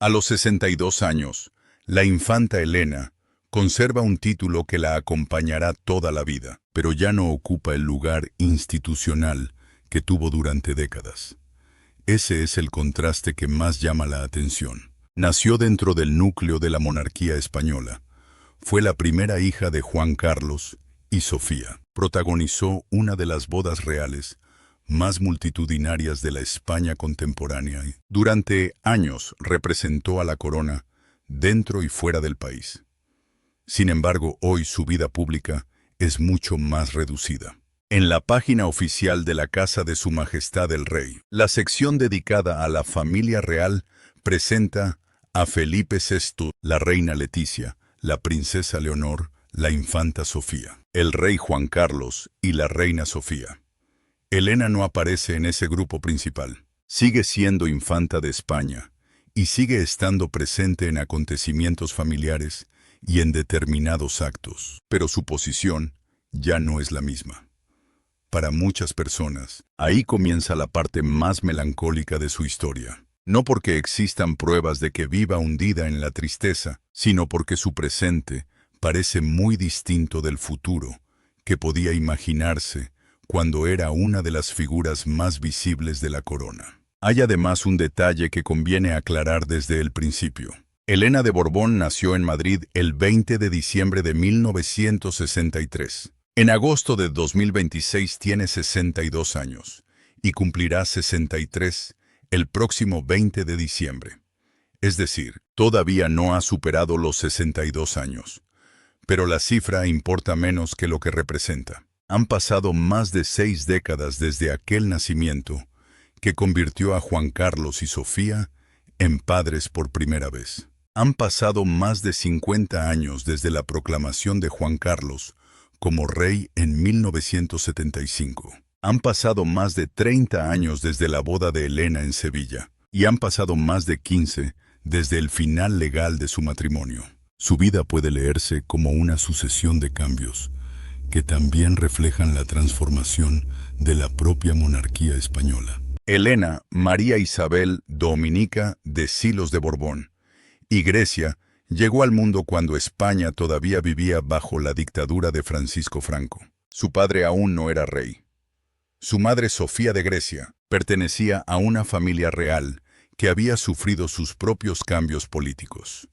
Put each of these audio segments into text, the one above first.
A los 62 años, la infanta Elena conserva un título que la acompañará toda la vida, pero ya no ocupa el lugar institucional que tuvo durante décadas. Ese es el contraste que más llama la atención. Nació dentro del núcleo de la monarquía española. Fue la primera hija de Juan Carlos y Sofía. Protagonizó una de las bodas reales más multitudinarias de la España contemporánea. Durante años representó a la corona dentro y fuera del país. Sin embargo, hoy su vida pública es mucho más reducida. En la página oficial de la Casa de Su Majestad el Rey, la sección dedicada a la familia real presenta a Felipe VI, la reina Leticia, la princesa Leonor, la infanta Sofía, el rey Juan Carlos y la reina Sofía. Elena no aparece en ese grupo principal. Sigue siendo infanta de España y sigue estando presente en acontecimientos familiares y en determinados actos, pero su posición ya no es la misma. Para muchas personas, ahí comienza la parte más melancólica de su historia. No porque existan pruebas de que viva hundida en la tristeza, sino porque su presente parece muy distinto del futuro que podía imaginarse cuando era una de las figuras más visibles de la corona. Hay además un detalle que conviene aclarar desde el principio. Elena de Borbón nació en Madrid el 20 de diciembre de 1963. En agosto de 2026 tiene 62 años y cumplirá 63 el próximo 20 de diciembre. Es decir, todavía no ha superado los 62 años. Pero la cifra importa menos que lo que representa. Han pasado más de 6 décadas desde aquel nacimiento que convirtió a Juan Carlos y Sofía en padres por primera vez. Han pasado más de 50 años desde la proclamación de Juan Carlos como rey en 1975. Han pasado más de 30 años desde la boda de Elena en Sevilla, y han pasado más de 15 desde el final legal de su matrimonio. Su vida puede leerse como una sucesión de cambios que también reflejan la transformación de la propia monarquía española. Elena María Isabel Dominica de Silos de Borbón y Grecia llegó al mundo cuando España todavía vivía bajo la dictadura de Francisco Franco. Su padre aún no era rey. Su madre Sofía de Grecia pertenecía a una familia real que había sufrido sus propios cambios políticos.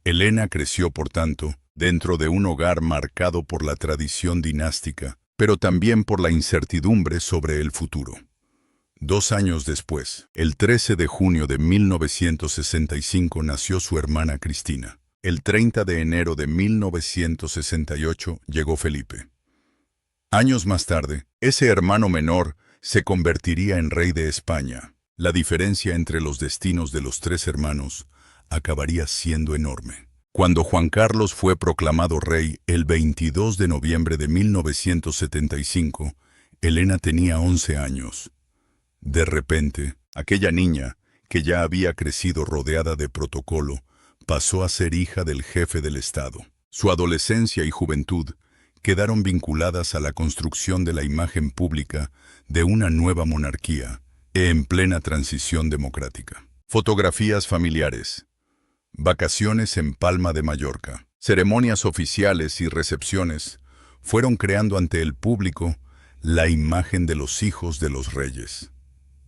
Elena creció, por tanto, dentro de un hogar marcado por la tradición dinástica, pero también por la incertidumbre sobre el futuro. 2 años después, el 13 de junio de 1965 nació su hermana Cristina. El 30 de enero de 1968 llegó Felipe. Años más tarde, ese hermano menor se convertiría en rey de España. La diferencia entre los destinos de los 3 hermanos acabaría siendo enorme. Cuando Juan Carlos fue proclamado rey el 22 de noviembre de 1975, Elena tenía 11 años. De repente, aquella niña, que ya había crecido rodeada de protocolo, pasó a ser hija del jefe del Estado. Su adolescencia y juventud quedaron vinculadas a la construcción de la imagen pública de una nueva monarquía en plena transición democrática. Fotografías familiares. Vacaciones en Palma de Mallorca. Ceremonias oficiales y recepciones fueron creando ante el público la imagen de los hijos de los reyes.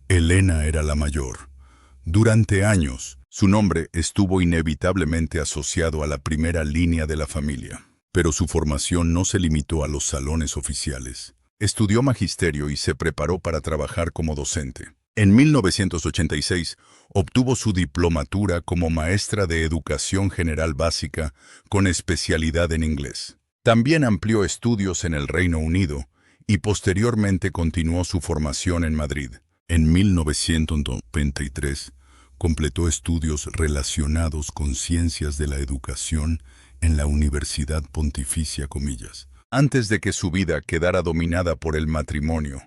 Elena era la mayor. Durante años, su nombre estuvo inevitablemente asociado a la primera línea de la familia. Pero su formación no se limitó a los salones oficiales. Estudió magisterio y se preparó para trabajar como docente. En 1986, obtuvo su diplomatura como maestra de Educación General Básica con especialidad en inglés. También amplió estudios en el Reino Unido y posteriormente continuó su formación en Madrid. En 1993, completó estudios relacionados con ciencias de la educación en la Universidad Pontificia Comillas. Antes de que su vida quedara dominada por el matrimonio,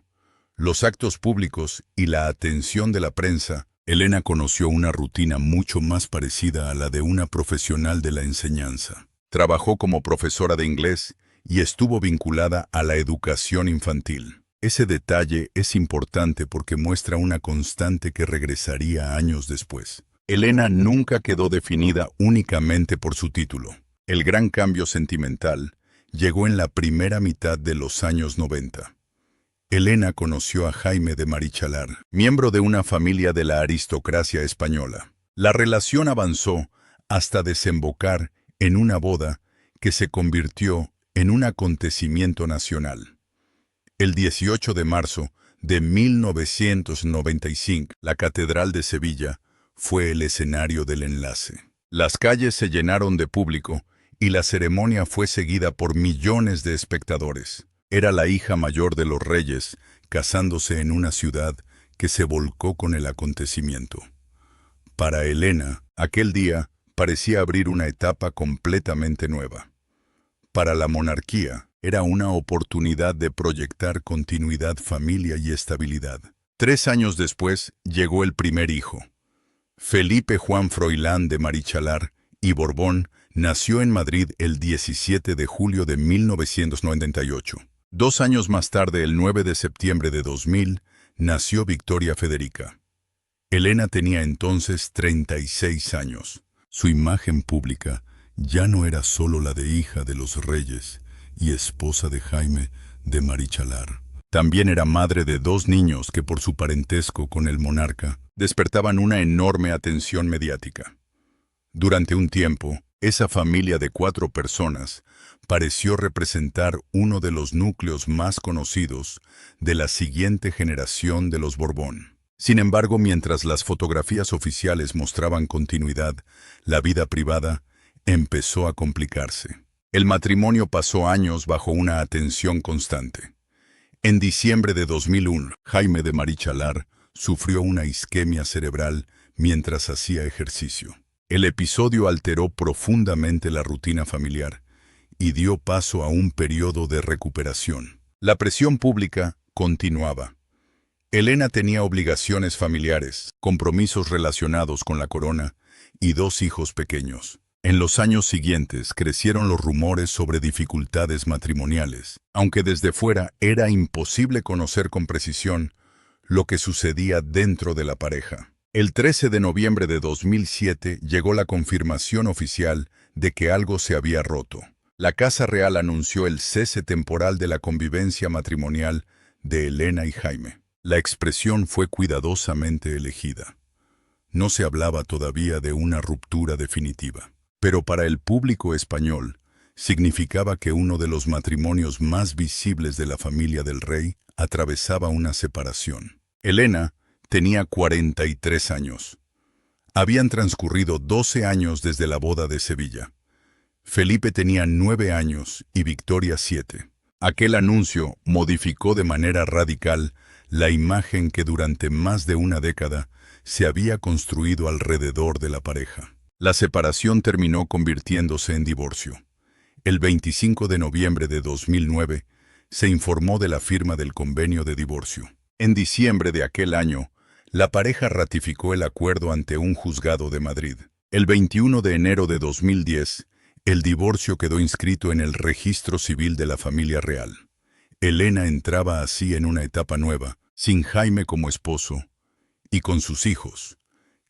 los actos públicos y la atención de la prensa, Elena conoció una rutina mucho más parecida a la de una profesional de la enseñanza. Trabajó como profesora de inglés y estuvo vinculada a la educación infantil. Ese detalle es importante porque muestra una constante que regresaría años después. Elena nunca quedó definida únicamente por su título. El gran cambio sentimental llegó en la primera mitad de los años 90. Elena conoció a Jaime de Marichalar, miembro de una familia de la aristocracia española. La relación avanzó hasta desembocar en una boda que se convirtió en un acontecimiento nacional. El 18 de marzo de 1995, la Catedral de Sevilla fue el escenario del enlace. Las calles se llenaron de público y la ceremonia fue seguida por millones de espectadores. Era la hija mayor de los reyes, casándose en una ciudad que se volcó con el acontecimiento. Para Elena, aquel día parecía abrir una etapa completamente nueva. Para la monarquía, era una oportunidad de proyectar continuidad, familia y estabilidad. 3 años después, llegó el primer hijo. Felipe Juan Froilán de Marichalar y Borbón nació en Madrid el 17 de julio de 1998. 2 años más tarde, el 9 de septiembre de 2000, nació Victoria Federica. Elena tenía entonces 36 años. Su imagen pública ya no era solo la de hija de los reyes y esposa de Jaime de Marichalar. También era madre de 2 niños que por su parentesco con el monarca despertaban una enorme atención mediática. Durante un tiempo, esa familia de 4 personas pareció representar uno de los núcleos más conocidos de la siguiente generación de los Borbón. Sin embargo, mientras las fotografías oficiales mostraban continuidad, la vida privada empezó a complicarse. El matrimonio pasó años bajo una atención constante. En diciembre de 2001, Jaime de Marichalar sufrió una isquemia cerebral mientras hacía ejercicio. El episodio alteró profundamente la rutina familiar y dio paso a un periodo de recuperación. La presión pública continuaba. Elena tenía obligaciones familiares, compromisos relacionados con la corona y 2 hijos pequeños. En los años siguientes crecieron los rumores sobre dificultades matrimoniales, aunque desde fuera era imposible conocer con precisión lo que sucedía dentro de la pareja. El 13 de noviembre de 2007 llegó la confirmación oficial de que algo se había roto. La Casa Real anunció el cese temporal de la convivencia matrimonial de Elena y Jaime. La expresión fue cuidadosamente elegida. No se hablaba todavía de una ruptura definitiva, pero para el público español significaba que uno de los matrimonios más visibles de la familia del rey atravesaba una separación. Elena tenía 43 años. Habían transcurrido 12 años desde la boda de Sevilla. Felipe tenía 9 años y Victoria 7. Aquel anuncio modificó de manera radical la imagen que durante más de una década se había construido alrededor de la pareja. La separación terminó convirtiéndose en divorcio. El 25 de noviembre de 2009 se informó de la firma del convenio de divorcio. En diciembre de aquel año, la pareja ratificó el acuerdo ante un juzgado de Madrid. El 21 de enero de 2010, el divorcio quedó inscrito en el registro civil de la familia real. Elena entraba así en una etapa nueva, sin Jaime como esposo, y con sus hijos,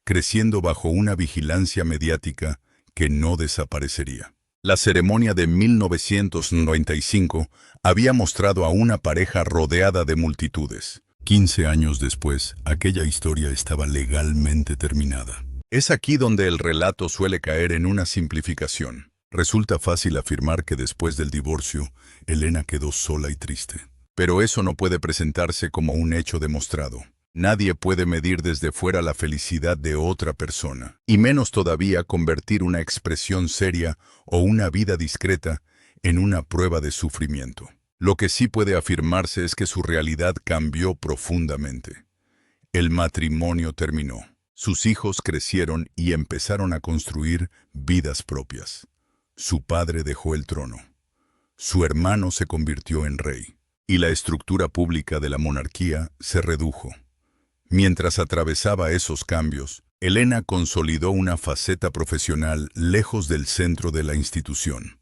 creciendo bajo una vigilancia mediática que no desaparecería. La ceremonia de 1995 había mostrado a una pareja rodeada de multitudes. 15 años después, aquella historia estaba legalmente terminada. Es aquí donde el relato suele caer en una simplificación. Resulta fácil afirmar que después del divorcio, Elena quedó sola y triste. Pero eso no puede presentarse como un hecho demostrado. Nadie puede medir desde fuera la felicidad de otra persona, y menos todavía convertir una expresión seria o una vida discreta en una prueba de sufrimiento. Lo que sí puede afirmarse es que su realidad cambió profundamente. El matrimonio terminó. Sus hijos crecieron y empezaron a construir vidas propias. Su padre dejó el trono. Su hermano se convirtió en rey, y la estructura pública de la monarquía se redujo. Mientras atravesaba esos cambios, Elena consolidó una faceta profesional lejos del centro de la institución.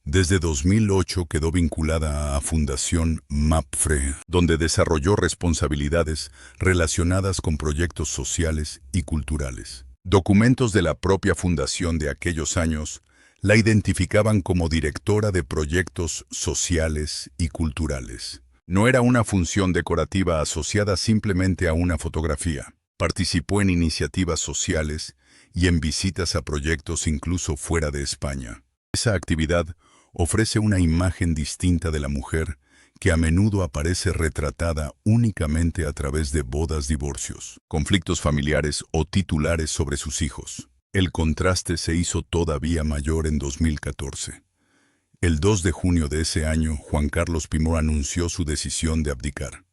Desde 2008 quedó vinculada a Fundación MAPFRE, donde desarrolló responsabilidades relacionadas con proyectos sociales y culturales. Documentos de la propia fundación de aquellos años la identificaban como directora de proyectos sociales y culturales. No era una función decorativa asociada simplemente a una fotografía. Participó en iniciativas sociales y en visitas a proyectos incluso fuera de España. Esa actividad ofrece una imagen distinta de la mujer que a menudo aparece retratada únicamente a través de bodas, divorcios, conflictos familiares o titulares sobre sus hijos. El contraste se hizo todavía mayor en 2014. El 2 de junio de ese año, Juan Carlos I anunció su decisión de abdicar.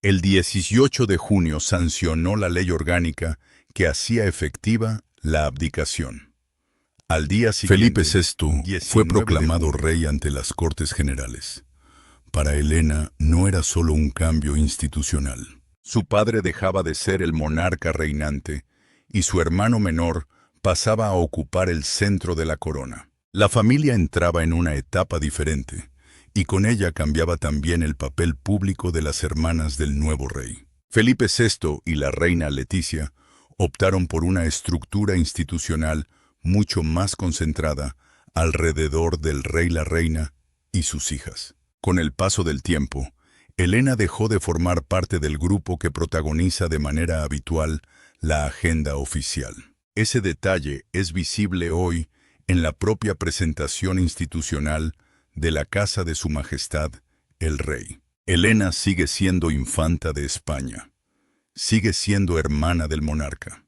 El 18 de junio sancionó la ley orgánica que hacía efectiva la abdicación. Al día siguiente, Felipe VI fue proclamado rey ante las Cortes Generales. Para Elena no era solo un cambio institucional. Su padre dejaba de ser el monarca reinante y su hermano menor pasaba a ocupar el centro de la corona. La familia entraba en una etapa diferente, y con ella cambiaba también el papel público de las hermanas del nuevo rey. Felipe VI y la reina Leticia optaron por una estructura institucional mucho más concentrada alrededor del rey, la reina y sus hijas. Con el paso del tiempo, Elena dejó de formar parte del grupo que protagoniza de manera habitual la agenda oficial. Ese detalle es visible hoy en la propia presentación institucional de la casa de Su Majestad, el Rey. Elena sigue siendo infanta de España, sigue siendo hermana del monarca,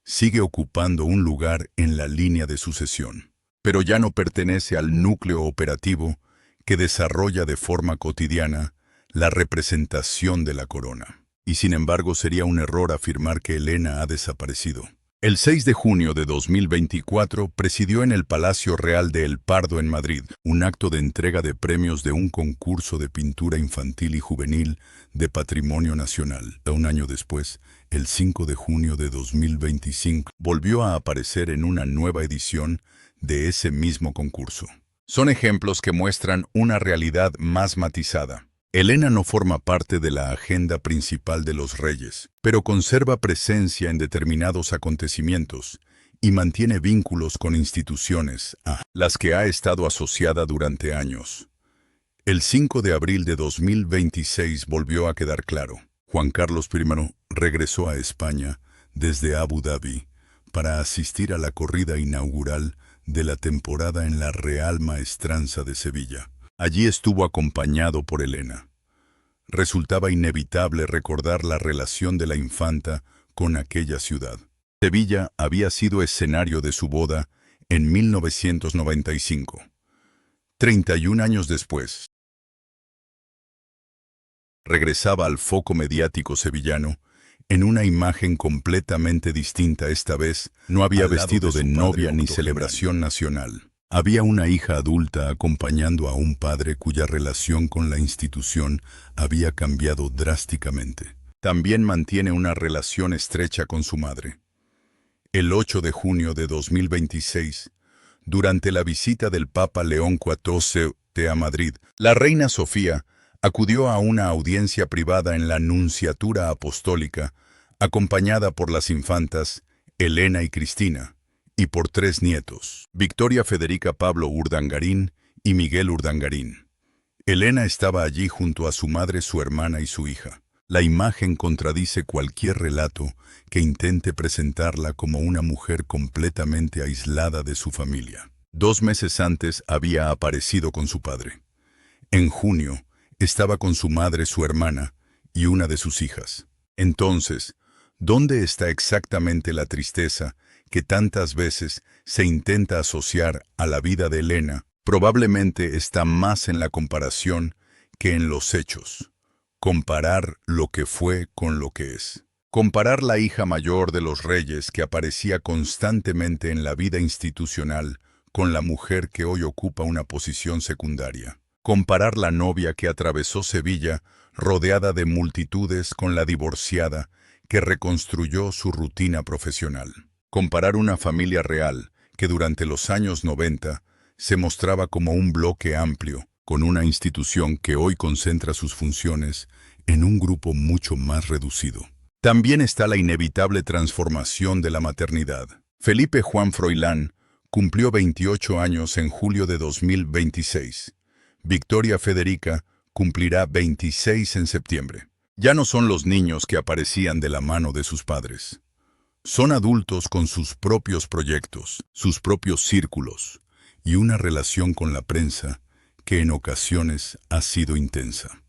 sigue ocupando un lugar en la línea de sucesión, pero ya no pertenece al núcleo operativo que desarrolla de forma cotidiana la representación de la corona. Y sin embargo sería un error afirmar que Elena ha desaparecido. El 6 de junio de 2024 presidió en el Palacio Real de El Pardo en Madrid un acto de entrega de premios de un concurso de pintura infantil y juvenil de Patrimonio Nacional. Un año después, el 5 de junio de 2025, volvió a aparecer en una nueva edición de ese mismo concurso. Son ejemplos que muestran una realidad más matizada. Elena no forma parte de la agenda principal de los reyes, pero conserva presencia en determinados acontecimientos y mantiene vínculos con instituciones a las que ha estado asociada durante años. El 5 de abril de 2026 volvió a quedar claro. Juan Carlos I regresó a España desde Abu Dhabi para asistir a la corrida inaugural de la temporada en la Real Maestranza de Sevilla. Allí estuvo acompañado por Elena. Resultaba inevitable recordar la relación de la infanta con aquella ciudad. Sevilla había sido escenario de su boda en 1995. 31 años después, regresaba al foco mediático sevillano en una imagen completamente distinta. Esta vez no había vestido de novia ni celebración nacional. Había una hija adulta acompañando a un padre cuya relación con la institución había cambiado drásticamente. También mantiene una relación estrecha con su madre. El 8 de junio de 2026, durante la visita del Papa León XIV a Madrid, la reina Sofía acudió a una audiencia privada en la Nunciatura Apostólica, acompañada por las infantas Elena y Cristina, y por 3 nietos, Victoria Federica Pablo Urdangarín y Miguel Urdangarín. Elena estaba allí junto a su madre, su hermana y su hija. La imagen contradice cualquier relato que intente presentarla como una mujer completamente aislada de su familia. 2 meses antes había aparecido con su padre. En junio, estaba con su madre, su hermana y una de sus hijas. Entonces, ¿dónde está exactamente la tristeza que tantas veces se intenta asociar a la vida de Elena? Probablemente está más en la comparación que en los hechos. Comparar lo que fue con lo que es. Comparar la hija mayor de los reyes que aparecía constantemente en la vida institucional con la mujer que hoy ocupa una posición secundaria. Comparar la novia que atravesó Sevilla rodeada de multitudes con la divorciada que reconstruyó su rutina profesional. Comparar una familia real que durante los años 90 se mostraba como un bloque amplio, con una institución que hoy concentra sus funciones en un grupo mucho más reducido. También está la inevitable transformación de la maternidad. Felipe Juan Froilán cumplió 28 años en julio de 2026. Victoria Federica cumplirá 26 en septiembre. Ya no son los niños que aparecían de la mano de sus padres. Son adultos con sus propios proyectos, sus propios círculos y una relación con la prensa que en ocasiones ha sido intensa.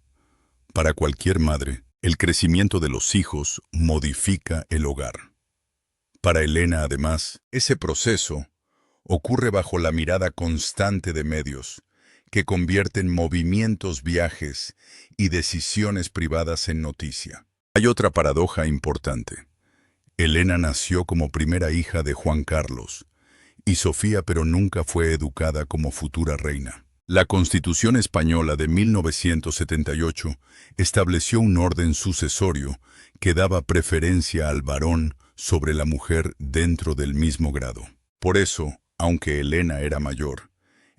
Para cualquier madre, el crecimiento de los hijos modifica el hogar. Para Elena, además, ese proceso ocurre bajo la mirada constante de medios, que convierten movimientos, viajes y decisiones privadas en noticia. Hay otra paradoja importante. Elena nació como primera hija de Juan Carlos y Sofía, pero nunca fue educada como futura reina. La Constitución española de 1978 estableció un orden sucesorio que daba preferencia al varón sobre la mujer dentro del mismo grado. Por eso, aunque Elena era mayor,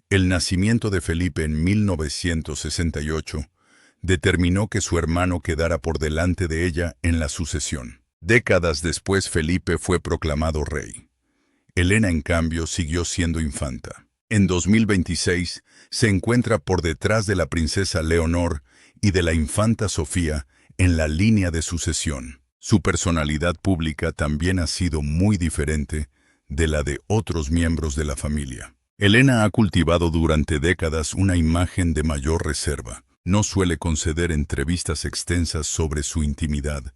el nacimiento de Felipe en 1968 determinó que su hermano quedara por delante de ella en la sucesión. Décadas después, Felipe fue proclamado rey. Elena, en cambio, siguió siendo infanta. En 2026 se encuentra por detrás de la princesa Leonor y de la infanta Sofía en la línea de sucesión. Su personalidad pública también ha sido muy diferente de la de otros miembros de la familia. Elena ha cultivado durante décadas una imagen de mayor reserva. No suele conceder entrevistas extensas sobre su intimidad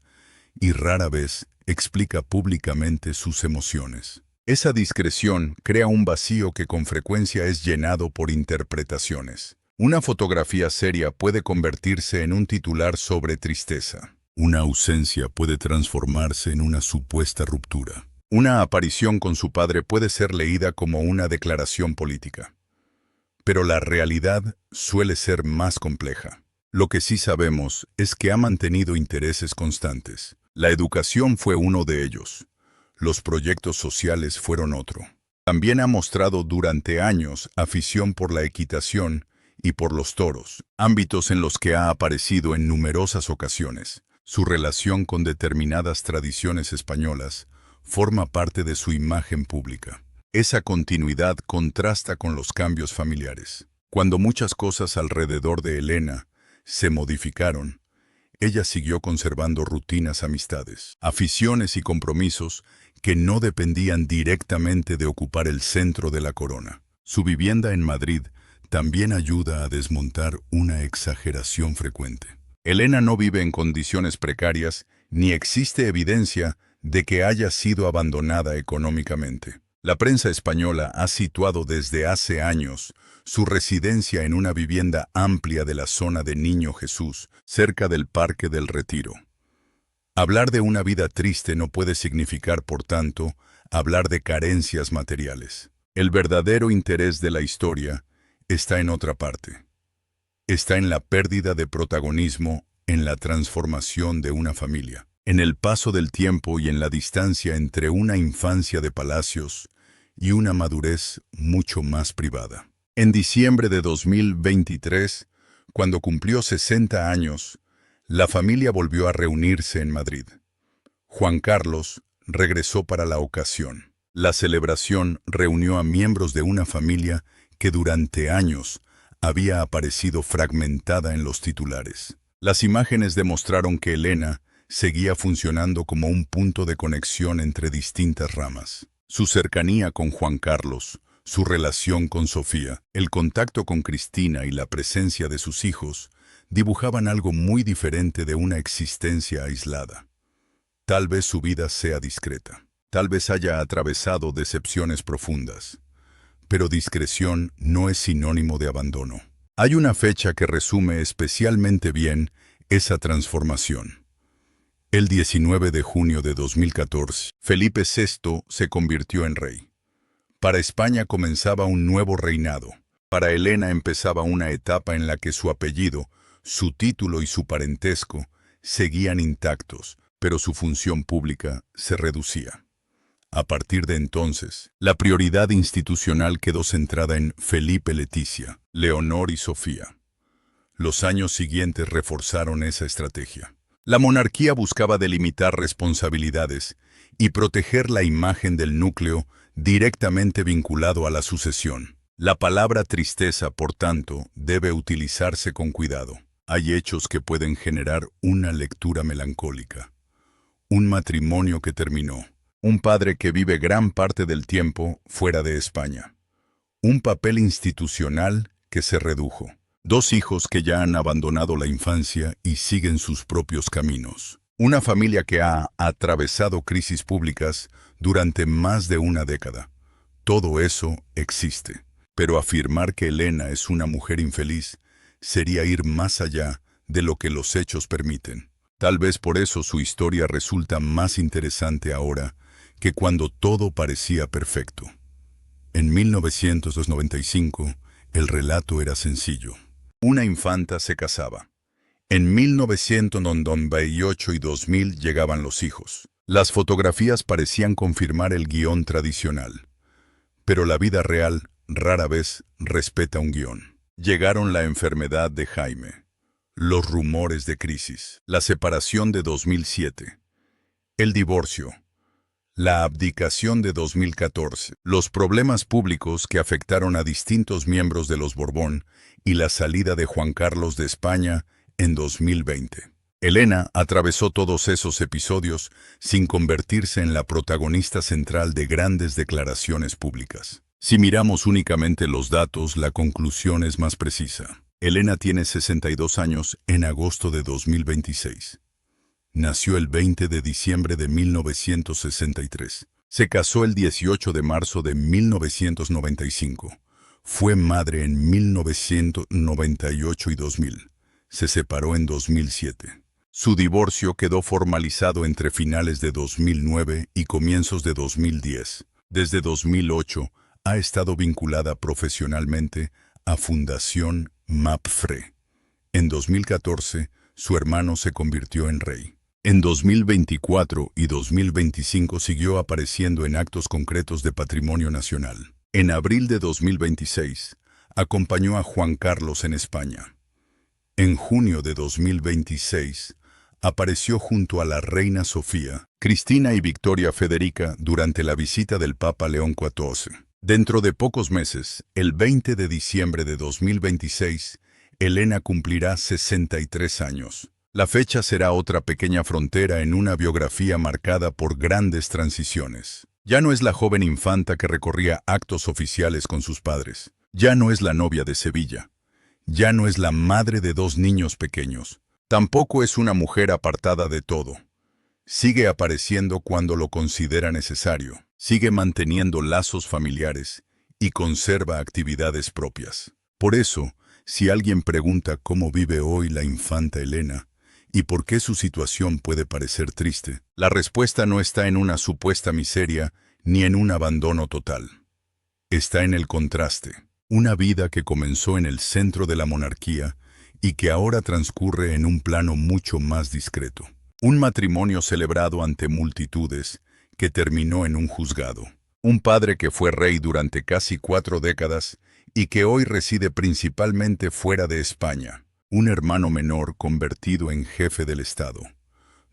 y rara vez explica públicamente sus emociones. Esa discreción crea un vacío que con frecuencia es llenado por interpretaciones. Una fotografía seria puede convertirse en un titular sobre tristeza. Una ausencia puede transformarse en una supuesta ruptura. Una aparición con su padre puede ser leída como una declaración política. Pero la realidad suele ser más compleja. Lo que sí sabemos es que ha mantenido intereses constantes. La educación fue uno de ellos. Los proyectos sociales fueron otro. También ha mostrado durante años afición por la equitación y por los toros, ámbitos en los que ha aparecido en numerosas ocasiones. Su relación con determinadas tradiciones españolas forma parte de su imagen pública. Esa continuidad contrasta con los cambios familiares. Cuando muchas cosas alrededor de Elena se modificaron, ella siguió conservando rutinas, amistades, aficiones y compromisos que no dependían directamente de ocupar el centro de la corona. Su vivienda en Madrid también ayuda a desmontar una exageración frecuente. Elena no vive en condiciones precarias ni existe evidencia de que haya sido abandonada económicamente. La prensa española ha situado desde hace años su residencia en una vivienda amplia de la zona de Niño Jesús, cerca del Parque del Retiro. Hablar de una vida triste no puede significar, por tanto, hablar de carencias materiales. El verdadero interés de la historia está en otra parte. Está en la pérdida de protagonismo, en la transformación de una familia, en el paso del tiempo y en la distancia entre una infancia de palacios y una madurez mucho más privada. En diciembre de 2023, cuando cumplió 60 años, la familia volvió a reunirse en Madrid. Juan Carlos regresó para la ocasión. La celebración reunió a miembros de una familia que durante años había aparecido fragmentada en los titulares. Las imágenes demostraron que Elena seguía funcionando como un punto de conexión entre distintas ramas. Su cercanía con Juan Carlos, su relación con Sofía, el contacto con Cristina y la presencia de sus hijos dibujaban algo muy diferente de una existencia aislada. Tal vez su vida sea discreta, tal vez haya atravesado decepciones profundas, pero discreción no es sinónimo de abandono. Hay una fecha que resume especialmente bien esa transformación. El 19 de junio de 2014, Felipe VI se convirtió en rey. Para España comenzaba un nuevo reinado. Para Elena empezaba una etapa en la que su apellido, su título y su parentesco seguían intactos, pero su función pública se reducía. A partir de entonces, la prioridad institucional quedó centrada en Felipe, Leticia, Leonor y Sofía. Los años siguientes reforzaron esa estrategia. La monarquía buscaba delimitar responsabilidades y proteger la imagen del núcleo directamente vinculado a la sucesión. La palabra tristeza, por tanto, debe utilizarse con cuidado. Hay hechos que pueden generar una lectura melancólica. Un matrimonio que terminó. Un padre que vive gran parte del tiempo fuera de España. Un papel institucional que se redujo. Dos hijos que ya han abandonado la infancia y siguen sus propios caminos. Una familia que ha atravesado crisis públicas durante más de una década. Todo eso existe. Pero afirmar que Elena es una mujer infeliz sería ir más allá de lo que los hechos permiten. Tal vez por eso su historia resulta más interesante ahora que cuando todo parecía perfecto. En 1995, el relato era sencillo. Una infanta se casaba. En 1998 y 2000 llegaban los hijos. Las fotografías parecían confirmar el guión tradicional. Pero la vida real rara vez respeta un guión. Llegaron la enfermedad de Jaime, los rumores de crisis, la separación de 2007, el divorcio, la abdicación de 2014, los problemas públicos que afectaron a distintos miembros de los Borbón y la salida de Juan Carlos de España en 2020. Elena atravesó todos esos episodios sin convertirse en la protagonista central de grandes declaraciones públicas. Si miramos únicamente los datos, la conclusión es más precisa. Elena tiene 62 años en agosto de 2026. Nació el 20 de diciembre de 1963. Se casó el 18 de marzo de 1995. Fue madre en 1998 y 2000. Se separó en 2007. Su divorcio quedó formalizado entre finales de 2009 y comienzos de 2010. Desde 2008, ha estado vinculada profesionalmente a Fundación MAPFRE. En 2014, su hermano se convirtió en rey. En 2024 y 2025 siguió apareciendo en actos concretos de patrimonio nacional. En abril de 2026, acompañó a Juan Carlos en España. En junio de 2026, apareció junto a la reina Sofía, Cristina y Victoria Federica durante la visita del Papa León XIV. Dentro de pocos meses, el 20 de diciembre de 2026, Elena cumplirá 63 años. La fecha será otra pequeña frontera en una biografía marcada por grandes transiciones. Ya no es la joven infanta que recorría actos oficiales con sus padres. Ya no es la novia de Sevilla. Ya no es la madre de dos niños pequeños. Tampoco es una mujer apartada de todo. Sigue apareciendo cuando lo considera necesario. Sigue manteniendo lazos familiares y conserva actividades propias. Por eso, si alguien pregunta cómo vive hoy la infanta Elena y por qué su situación puede parecer triste, la respuesta no está en una supuesta miseria ni en un abandono total. Está en el contraste. Una vida que comenzó en el centro de la monarquía y que ahora transcurre en un plano mucho más discreto. Un matrimonio celebrado ante multitudes que terminó en un juzgado. Un padre que fue rey durante casi 4 décadas y que hoy reside principalmente fuera de España. Un hermano menor convertido en jefe del Estado.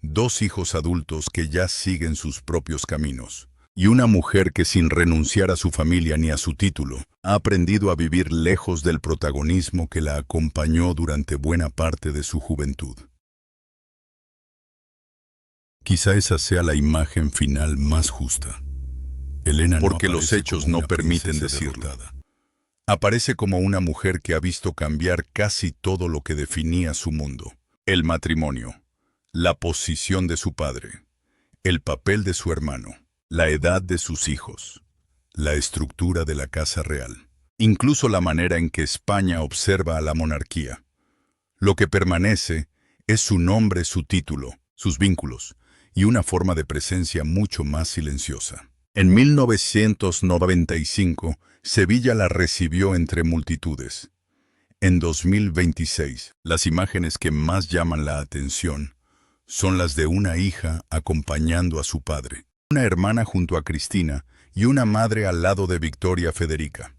2 hijos adultos que ya siguen sus propios caminos. Y una mujer que sin renunciar a su familia ni a su título, ha aprendido a vivir lejos del protagonismo que la acompañó durante buena parte de su juventud. Quizá esa sea la imagen final más justa. Elena porque los hechos no permiten decirlo. Aparece como una mujer que ha visto cambiar casi todo lo que definía su mundo. El matrimonio, la posición de su padre, el papel de su hermano, la edad de sus hijos, la estructura de la casa real, incluso la manera en que España observa a la monarquía. Lo que permanece es su nombre, su título, sus vínculos, y una forma de presencia mucho más silenciosa. En 1995, Sevilla la recibió entre multitudes. En 2026, las imágenes que más llaman la atención son las de una hija acompañando a su padre, una hermana junto a Cristina y una madre al lado de Victoria Federica.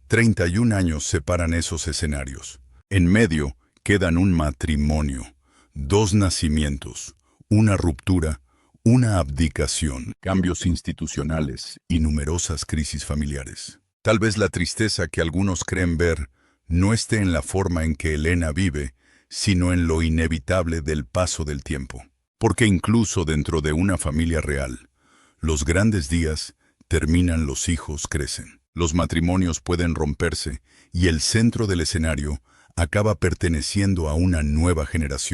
31 años separan esos escenarios. En medio quedan un matrimonio, 2 nacimientos, una ruptura, una abdicación, cambios institucionales y numerosas crisis familiares. Tal vez la tristeza que algunos creen ver no esté en la forma en que Elena vive, sino en lo inevitable del paso del tiempo. Porque incluso dentro de una familia real, los grandes días terminan, los hijos crecen, los matrimonios pueden romperse y el centro del escenario acaba perteneciendo a una nueva generación.